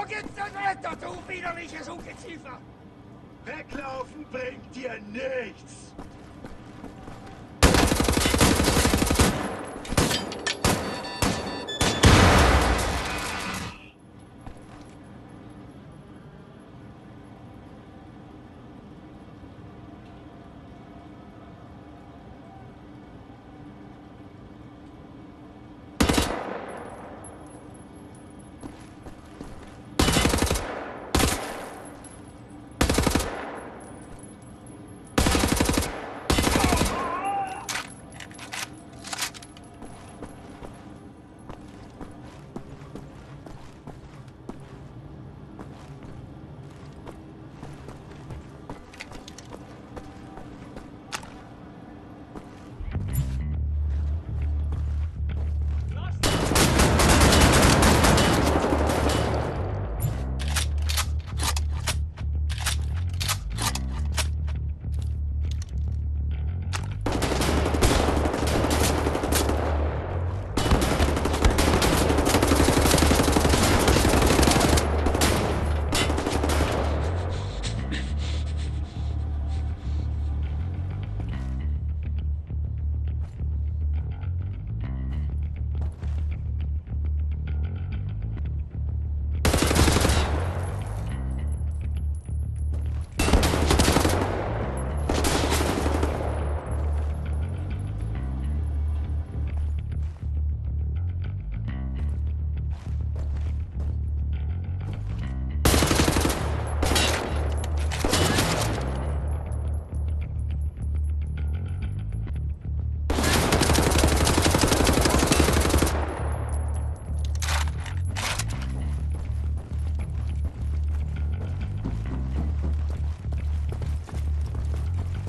Gibt's das Wetter, du widerliches Ungeziefer! Weglaufen bringt dir nichts!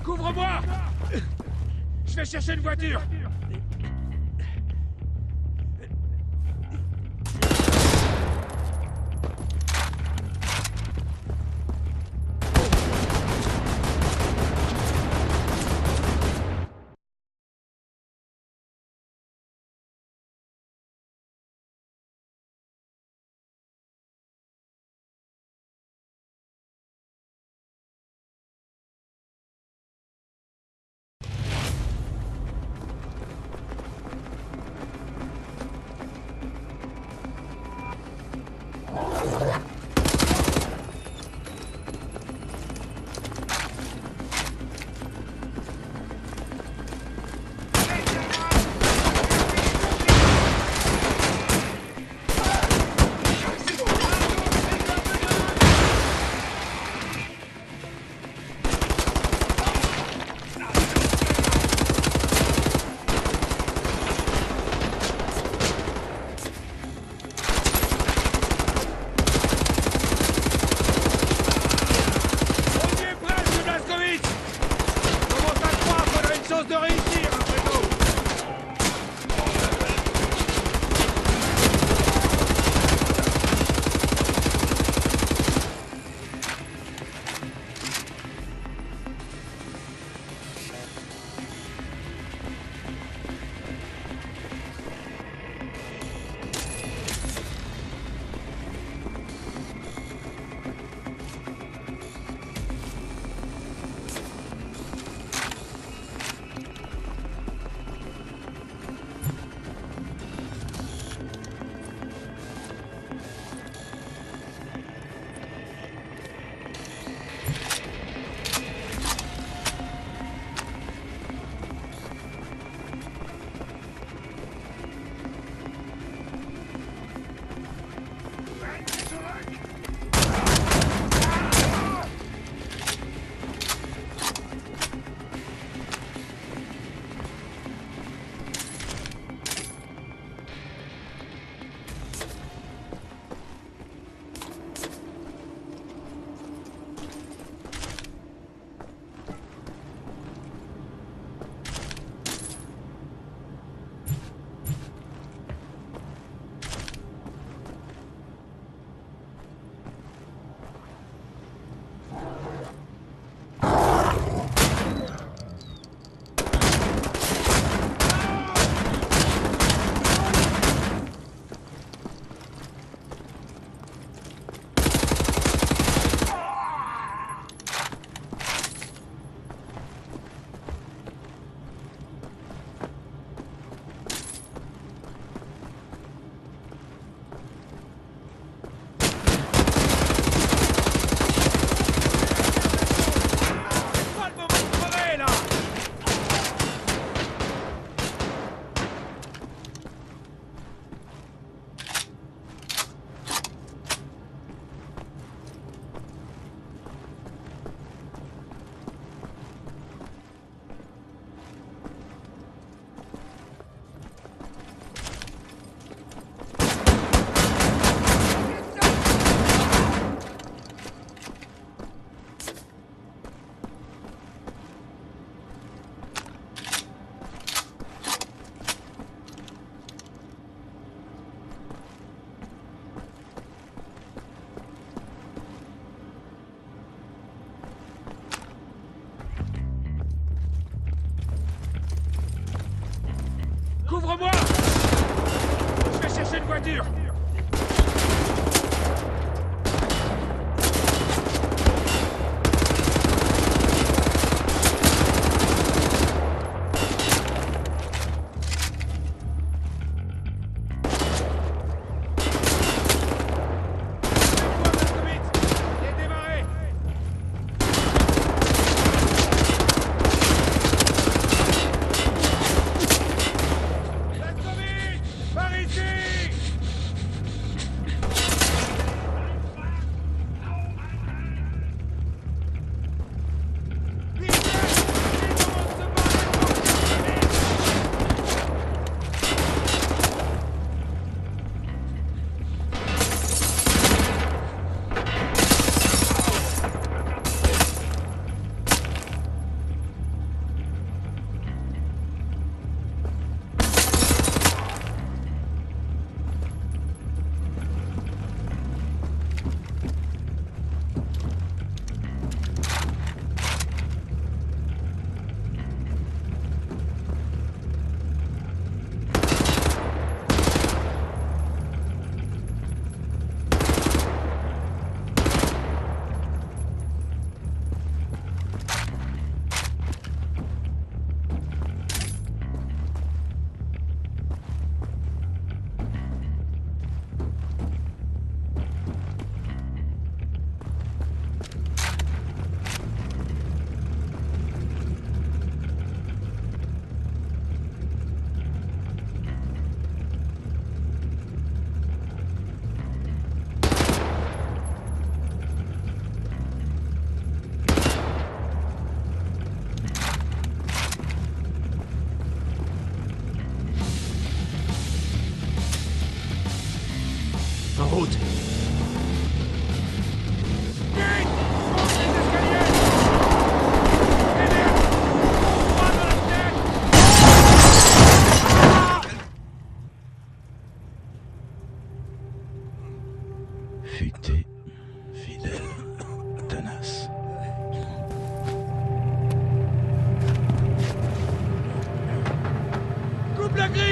Couvre-moi! Je vais chercher une voiture!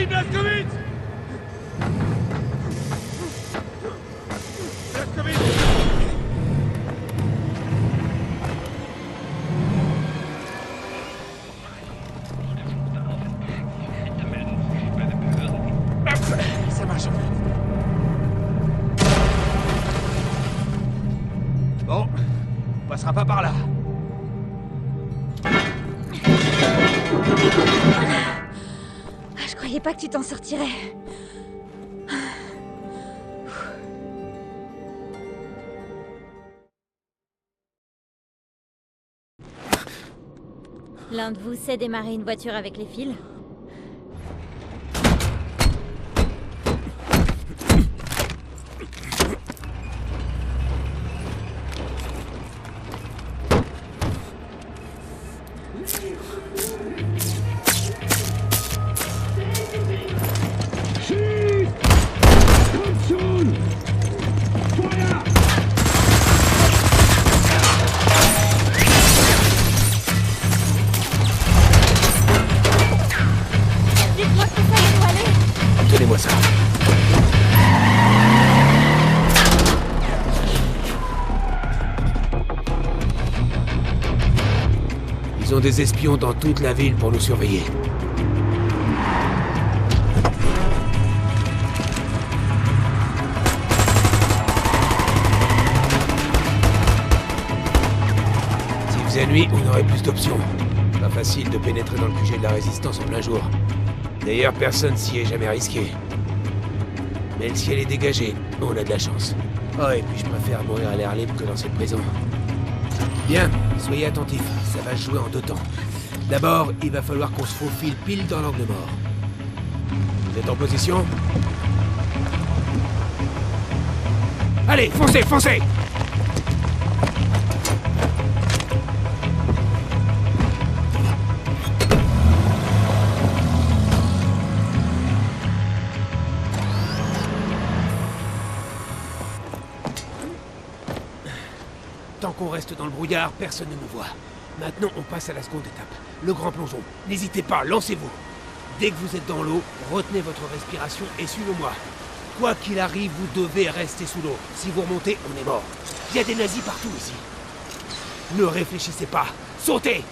Vas-y, Blazkowicz! Blazkowicz! Ça marche. Bon, on passera pas par là. Je croyais pas que tu t'en sortirais. L'un de vous sait démarrer une voiture avec les fils? Donnez-moi ça. Ils ont des espions dans toute la ville pour nous surveiller. S'il faisait nuit, on aurait plus d'options. Pas facile de pénétrer dans le QG de la Résistance en plein jour. D'ailleurs, personne s'y est jamais risqué. Mais le ciel est dégagé, on a de la chance. Oh, et puis je préfère mourir à l'air libre que dans cette prison. Bien, soyez attentifs, ça va se jouer en deux temps. D'abord, il va falloir qu'on se faufile pile dans l'angle mort. Vous êtes en position? Allez, foncez, foncez! Tant qu'on reste dans le brouillard, personne ne nous voit. Maintenant, on passe à la seconde étape. Le grand plongeon. N'hésitez pas, lancez-vous. Dès que vous êtes dans l'eau, retenez votre respiration et suivez-moi. Quoi qu'il arrive, vous devez rester sous l'eau. Si vous remontez, on est mort. Il y a des nazis partout ici. Ne réfléchissez pas. Sautez!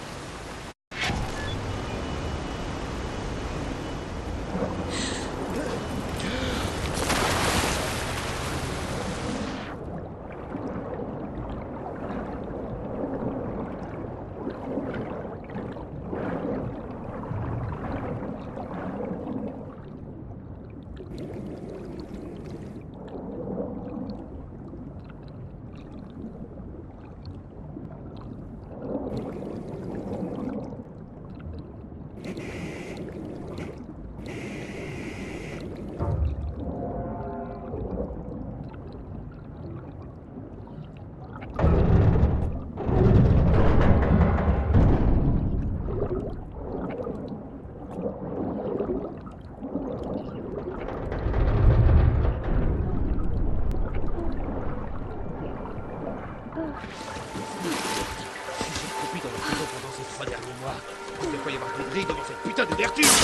Putain de vertu! N'était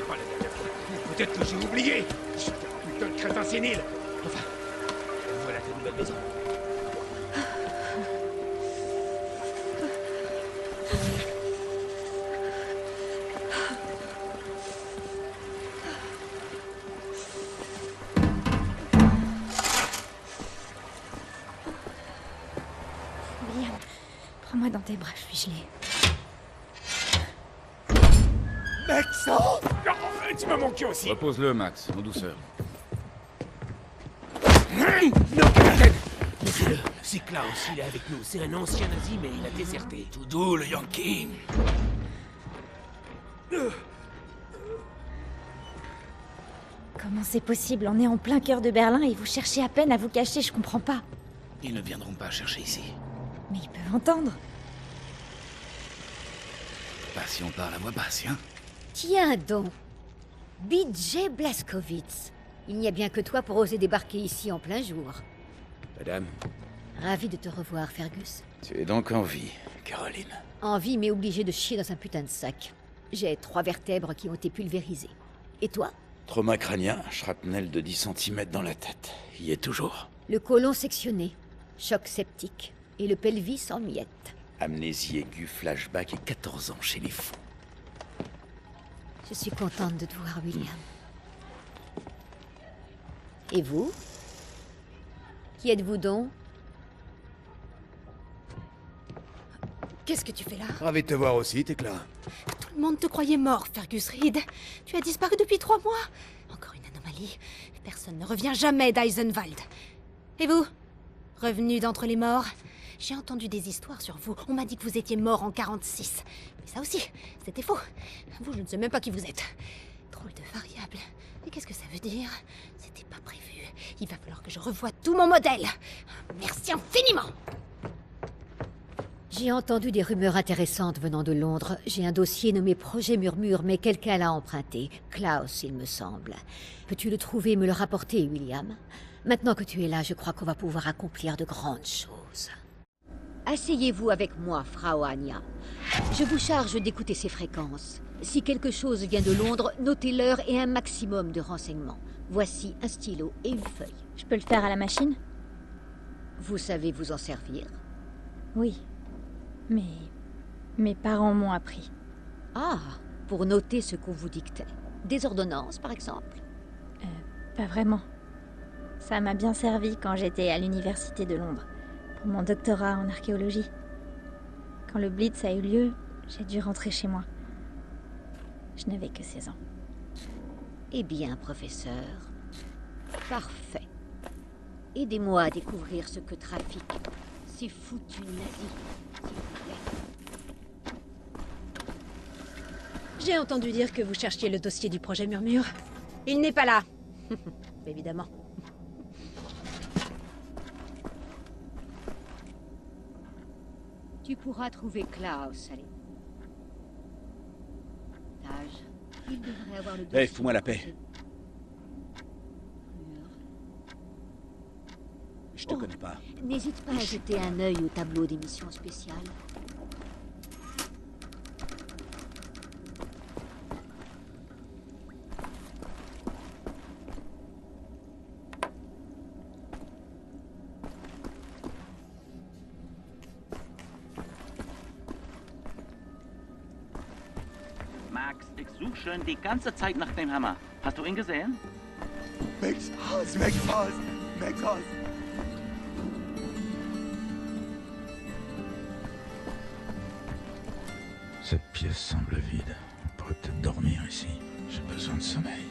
pas la dernière fois. Peut-être que j'ai oublié. J'étais un putain de crétin sénile. Enfin, voilà ta nouvelle maison. William, prends-moi dans tes bras, je suis gelée. Mec, ça! Oh, tu m'as manqué aussi! Repose-le, Max, en douceur. Non, capitaine! Laissez-le. C'est Klaus, il est avec nous. C'est un ancien nazi, mais il a déserté. Tout doux, le Yankee. Comment c'est possible? On est en plein cœur de Berlin et vous cherchez à peine à vous cacher, je comprends pas. Ils ne viendront pas chercher ici. Mais ils peuvent entendre. Pas si on parle à voix basse, hein? Tiens donc, BJ Blazkowicz. Il n'y a bien que toi pour oser débarquer ici en plein jour. Madame, Ravi de te revoir, Fergus. Tu es donc en vie, Caroline. En vie mais obligé de chier dans un putain de sac. J'ai 3 vertèbres qui ont été pulvérisées. Et toi? Trauma crânien, shrapnel de 10 cm dans la tête. Y est toujours. Le côlon sectionné, choc septique, et le pelvis en miettes. Amnésie aiguë, flashback et 14 ans chez les fous. Je suis contente de te voir, William. Et vous? Qui êtes-vous donc? Qu'est-ce que tu fais là? Ravi de te voir aussi, Tekla. Tout le monde te croyait mort, Fergus Reed. Tu as disparu depuis 3 mois. Encore une anomalie. Personne ne revient jamais d'Eisenwald. Et vous? Revenu d'entre les morts? J'ai entendu des histoires sur vous. On m'a dit que vous étiez mort en 46. Mais ça aussi, c'était faux. Vous, je ne sais même pas qui vous êtes. Drôle de variable. Mais qu'est-ce que ça veut dire? C'était pas prévu. Il va falloir que je revoie tout mon modèle. Merci infiniment! J'ai entendu des rumeurs intéressantes venant de Londres. J'ai un dossier nommé Projet Murmure, mais quelqu'un l'a emprunté. Klaus, il me semble. Peux-tu le trouver et me le rapporter, William? Maintenant que tu es là, je crois qu'on va pouvoir accomplir de grandes choses. Asseyez-vous avec moi, Frau Anya. Je vous charge d'écouter ces fréquences. Si quelque chose vient de Londres, notez l'heure et un maximum de renseignements. Voici un stylo et une feuille. Je peux le faire à la machine? Vous savez vous en servir? Oui. Mais mes parents m'ont appris. Ah, pour noter ce qu'on vous dictait. Des ordonnances, par exemple? Pas vraiment. Ça m'a bien servi quand j'étais à l'université de Londres, pour mon doctorat en archéologie. Quand le Blitz a eu lieu, j'ai dû rentrer chez moi. Je n'avais que 16 ans. Eh bien, professeur. Parfait. Aidez-moi à découvrir ce que trafiquent ces foutus nazis, s'il vous plaît. J'ai entendu dire que vous cherchiez le dossier du projet Murmure. Il n'est pas là. Évidemment. Tu pourras trouver Klaus, allez. Tage, il devrait avoir le dossier. Hey, fous-moi la paix. Je te connais pas. N'hésite pas à jeter un œil au tableau d'émission spéciale. Max, ich suche schon die ganze Zeit nach dem Hammer. Hast du ihn gesehen? Max Haus, Max Haus, Max Haus. Cette pièce semble vide. On pourrait peut-être dormir ici. J'ai besoin de sommeil.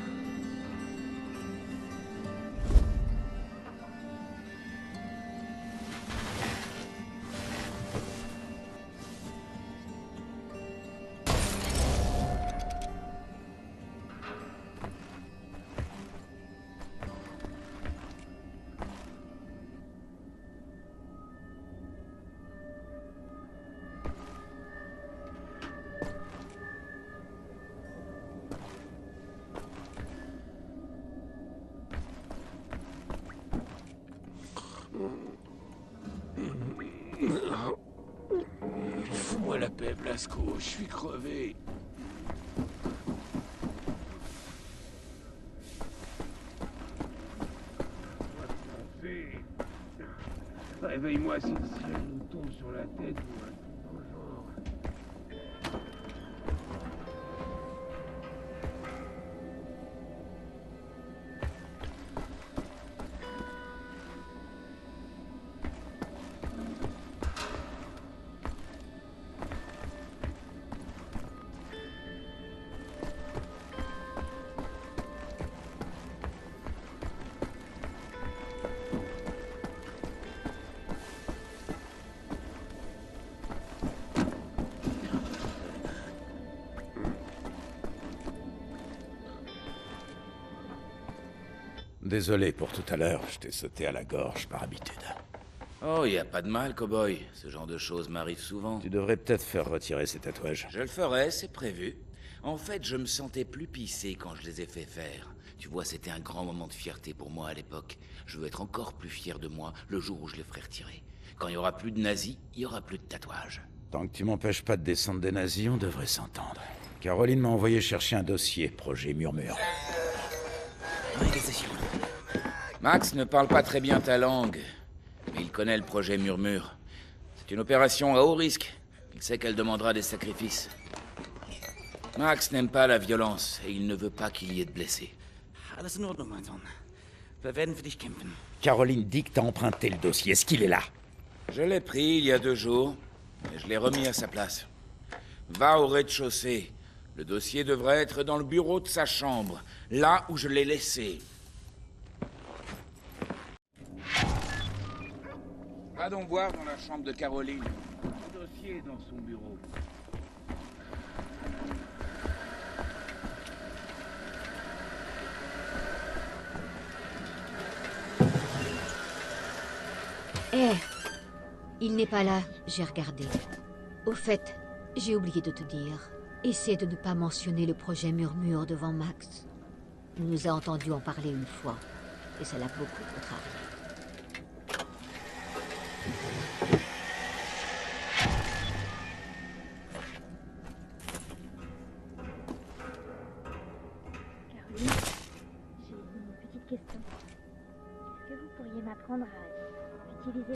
Fous-moi la paix, Blasco, je suis crevé. Réveille-moi si le ciel nous tombe sur la tête ou un truc dans le genre. Désolé pour tout à l'heure, je t'ai sauté à la gorge par habitude. Oh, y a pas de mal, cowboy. Ce genre de choses m'arrive souvent. Tu devrais peut-être faire retirer ces tatouages. Je le ferai, c'est prévu. En fait, je me sentais plus pissé quand je les ai fait faire. Tu vois, c'était un grand moment de fierté pour moi à l'époque. Je veux être encore plus fier de moi le jour où je les ferai retirer. Quand il y aura plus de nazis, il y aura plus de tatouages. Tant que tu m'empêches pas de descendre des nazis, on devrait s'entendre. Caroline m'a envoyé chercher un dossier, projet Murmure. Max ne parle pas très bien ta langue, mais il connaît le projet Murmure. C'est une opération à haut risque. Il sait qu'elle demandera des sacrifices. Max n'aime pas la violence, et il ne veut pas qu'il y ait de blessés. Alles in Ordnung, mein Sohn. Wir werden für dich kämpfen. Caroline dit que t'as emprunté le dossier. Est-ce qu'il est là? Je l'ai pris il y a 2 jours, et je l'ai remis à sa place. Va au rez-de-chaussée. Le dossier devrait être dans le bureau de sa chambre, là où je l'ai laissé. Va donc voir dans la chambre de Caroline. Le dossier est dans son bureau. Eh, il n'est pas là, j'ai regardé. Au fait, j'ai oublié de te dire. Essaie de ne pas mentionner le projet Murmure devant Max. Il nous a entendu en parler une fois, et ça l'a beaucoup contrarié. Caroline, j'ai une petite question. Est-ce que vous pourriez m'apprendre à utiliser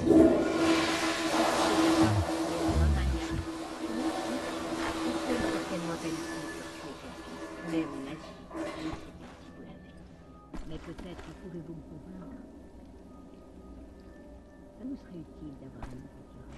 Mais on a dit, je sais bien si vous l'avez. Mais peut-être pouvez-vous me convaincre. Ça nous serait utile d'avoir un nouveau tireur.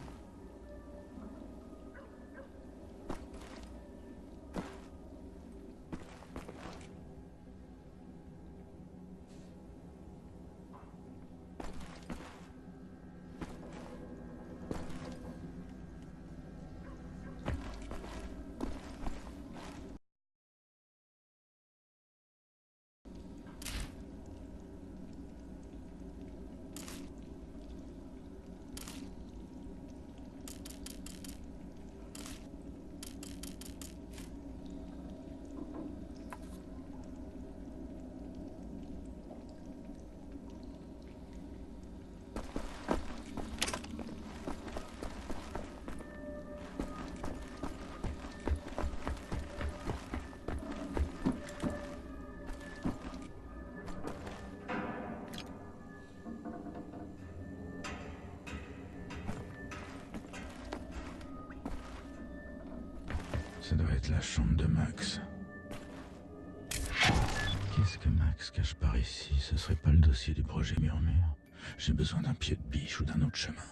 Ça doit être la chambre de Max. Qu'est-ce que Max cache par ici? Ce serait pas le dossier du projet Murmure. J'ai besoin d'un pied de biche ou d'un autre chemin.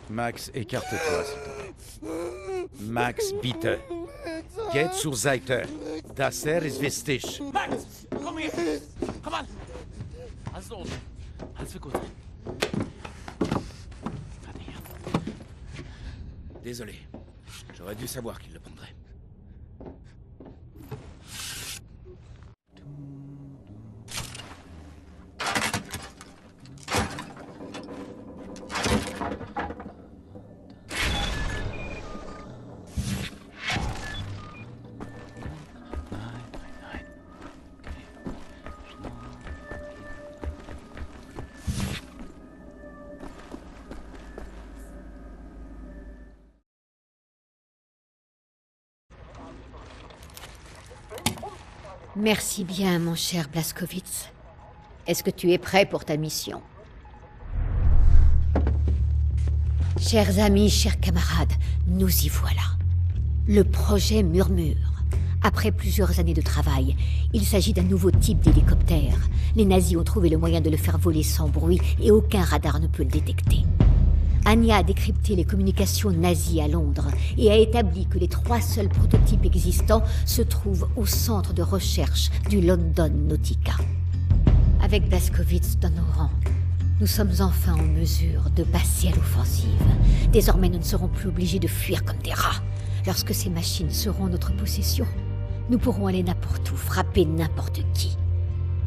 Max, écarte-toi, s'il te plaît. Max, bitte. Geht zur Seite. Das ist wichtig. Max, komm her! Komm an! Alles in Ordnung. Alles wird gut. Warte hier. Désolé. J'aurais dû savoir qu'il le prendrait. Merci bien, mon cher Blazkowicz. Est-ce que tu es prêt pour ta mission? Chers amis, chers camarades, nous y voilà. Le projet Murmure. Après plusieurs années de travail, il s'agit d'un nouveau type d'hélicoptère. Les nazis ont trouvé le moyen de le faire voler sans bruit et aucun radar ne peut le détecter. Anya a décrypté les communications nazies à Londres et a établi que les 3 seuls prototypes existants se trouvent au centre de recherche du London Nautica. Avec Blazkowicz dans nos rangs, nous sommes enfin en mesure de passer à l'offensive. Désormais, nous ne serons plus obligés de fuir comme des rats. Lorsque ces machines seront en notre possession, nous pourrons aller n'importe où, frapper n'importe qui.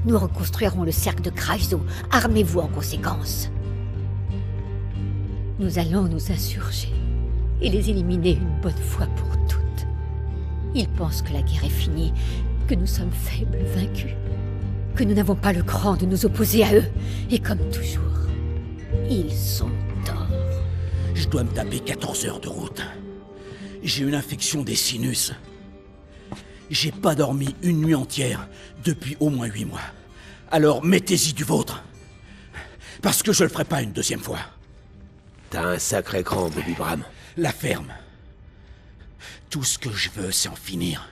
Nous reconstruirons le cercle de Kreisau. Armez-vous en conséquence. Nous allons nous insurger et les éliminer une bonne fois pour toutes. Ils pensent que la guerre est finie, que nous sommes faibles, vaincus, que nous n'avons pas le cran de nous opposer à eux. Et comme toujours, ils sont torts. Je dois me taper 14 heures de route. J'ai une infection des sinus. J'ai pas dormi une nuit entière depuis au moins 8 mois. Alors mettez-y du vôtre. Parce que je le ferai pas une deuxième fois. T'as un sacré cran, Bobby Bram. La ferme. Tout ce que je veux, c'est en finir.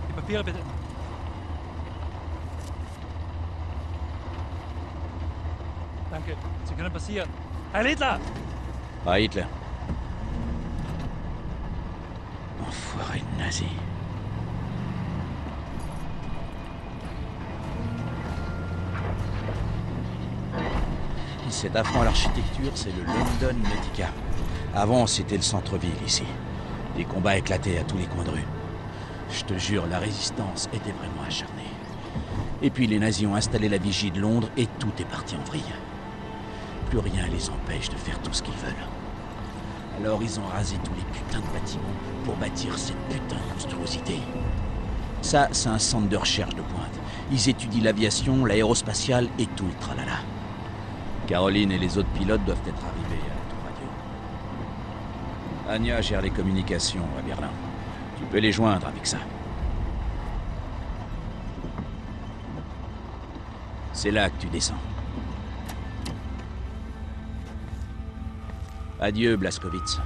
Die Papiere bitte. Danke, Sie können passieren. Heil Hitler! Ah, Hitler. Enfoiré de nazi. Cet affront à l'architecture, c'est le London Nautica. Avant, c'était le centre-ville ici. Des combats éclataient à tous les coins de rue. Je te jure, la résistance était vraiment acharnée. Et puis les nazis ont installé la vigie de Londres et tout est parti en vrille. Plus rien les empêche de faire tout ce qu'ils veulent. Alors ils ont rasé tous les putains de bâtiments pour bâtir cette putain de monstruosité. Ça, c'est un centre de recherche de pointe. Ils étudient l'aviation, l'aérospatiale et tout le tralala. Caroline et les autres pilotes doivent être arrivés à la tour radio. Anya gère les communications à Berlin. Tu peux les joindre avec ça. C'est là que tu descends. Adieu, Blazkowicz.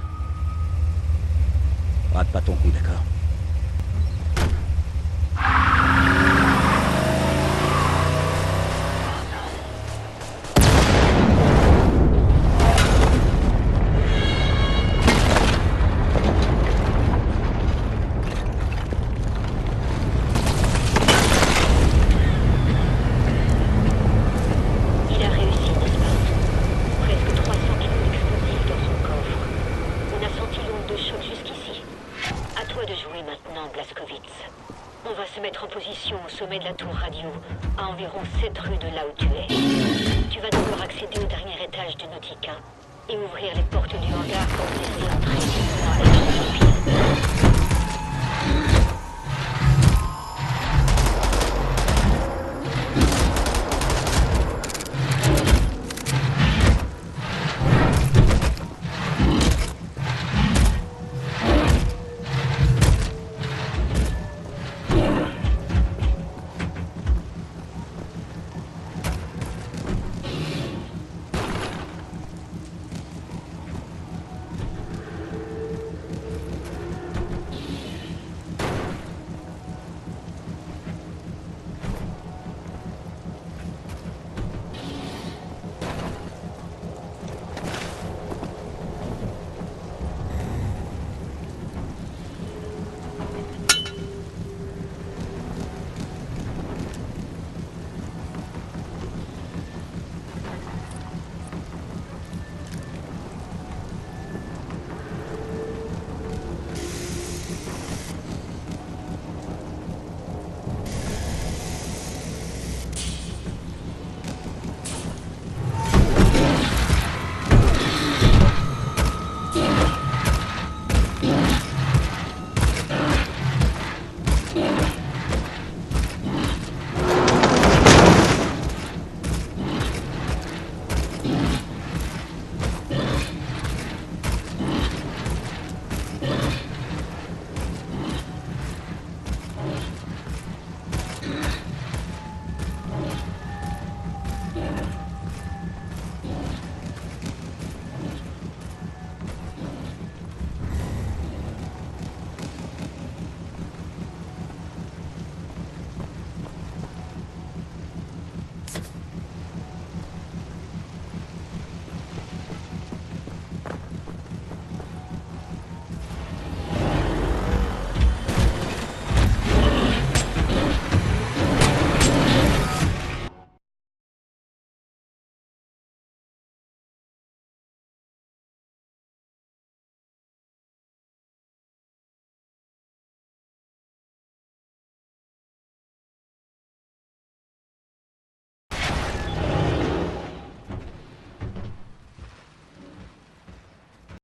Rate pas ton coup, d'accord? à environ 7 rues de là où tu es. Tu vas d'abord accéder au dernier étage du Nautica et ouvrir les portes du hangar pour te laisser entrer.